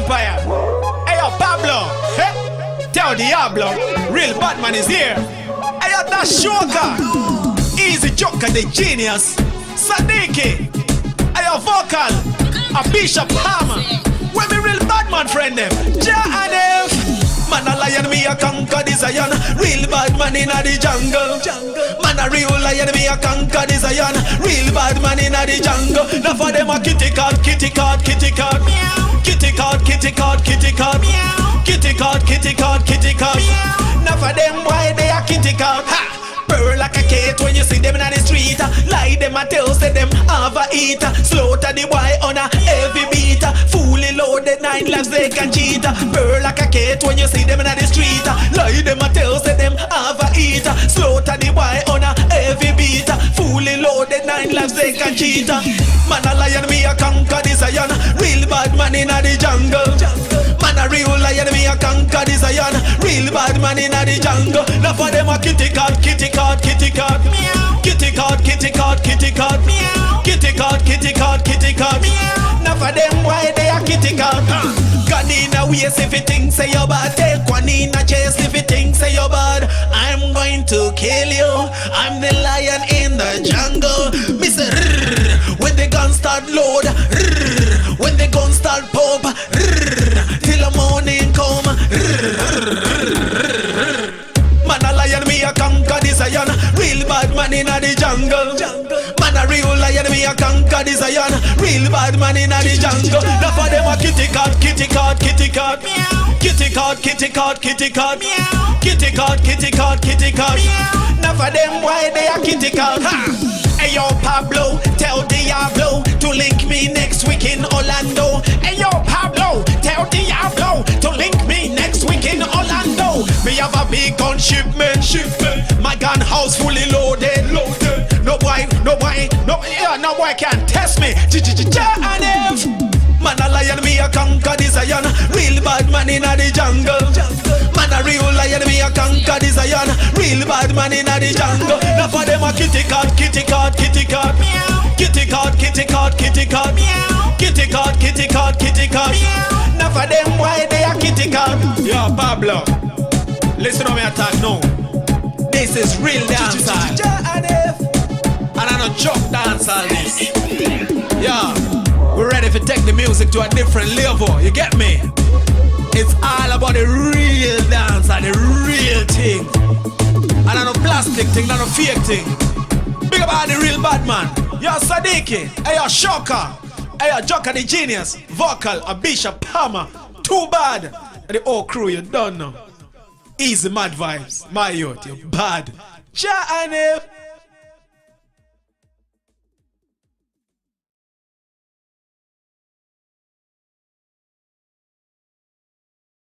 Empire. Hey, yo, Pablo. Hey, Teo Diablo. Real Batman is here. Hey, yo, that Shoka. Easy Joker, the genius. Sadiki. Hey, yo, Vocal. A Bishop Hammer. Where me real Batman friend them? Ja and F. Man a lion, me a conquer the Zion. Real bad man in the jungle. Man a real lion, me a conquer the Zion. Real bad man in the jungle. Now for them a kitty cat, kitty cat, kitty cat. Kitty cat, kitty cat, kitty cat. Kitty cat, kitty cat, kitty cat. Now for them why they a kitty cat. Ha! Purr like a cat when you see them in the street. Lie them a tell say them have a eat. Slaughter the boy on a heavy beat. Fully loaded 9 lives they can cheat. Purr like a cat when you see them in the street. Lie them a tell say them have a eat. Slaughter the boy on a heavy beat. Fully loaded 9 lives they can cheat. Man a lion, me a conquer the Zion. Real bad man in the jungle. Man a real lion, me a conquer the Zion. Real bad man in the jungle. Now for them a kitty cat, kitty cat, kitty cat. Kitty cat, kitty cat, kitty cat. Kitty cat, kitty cat, kitty cat. Now for them why they a kitty cat. Gun in a waist if you think say you're bad. Take one in a chest if you think say you're bad. I'm going to kill you. I'm the lion in the jungle. Mr. When the gun start load, when the gun start pop, till the morning come. Man a lion, me a conquer the Zion. Real bad man in the jungle. Man a real lion, me a conquer the Zion. Real bad man in the jungle. Now for them a kitty cat, kitty cat, kitty cat. Kitty cat, kitty cat, kitty cat. Kitty cat, kitty cat, kitty cat. Now for them why they a kitty cat. Hey yo Pablo, tell Diablo to link me next week in Orlando. Hey yo Pablo, tell Diablo to link me next week in Orlando. Me have a big gun shipment. My gun house fully loaded. No boy can test me. Ja-and-F. Man a lion, me a conquer the Zion. Real bad man in the jungle. Man a real lion, me a conquer the Zion. Real bad man in the jungle. Now for them a kitty cat, kitty cat, kitty cat. Kitty cat, kitty cat, kitty cat. Kitty cat, kitty cat, kitty cat. Now for them why they a kitty cat. Yo Pablo, listen to me attack now. This is real dancehall. And I don't joke dancehall this. Yeah, we're ready to take the music to a different level. You get me? It's all about the real dancehall, the real thing. And I no plastic thing, not no fake thing. Big about the real bad man. Yo Sadiki, hey yo Shoka, hey yo Joker the genius, Vocal, a Bishop Hammer. Too bad. And the whole crew, you done now. Easy mad vibes, my youth, you bad. Ja and F.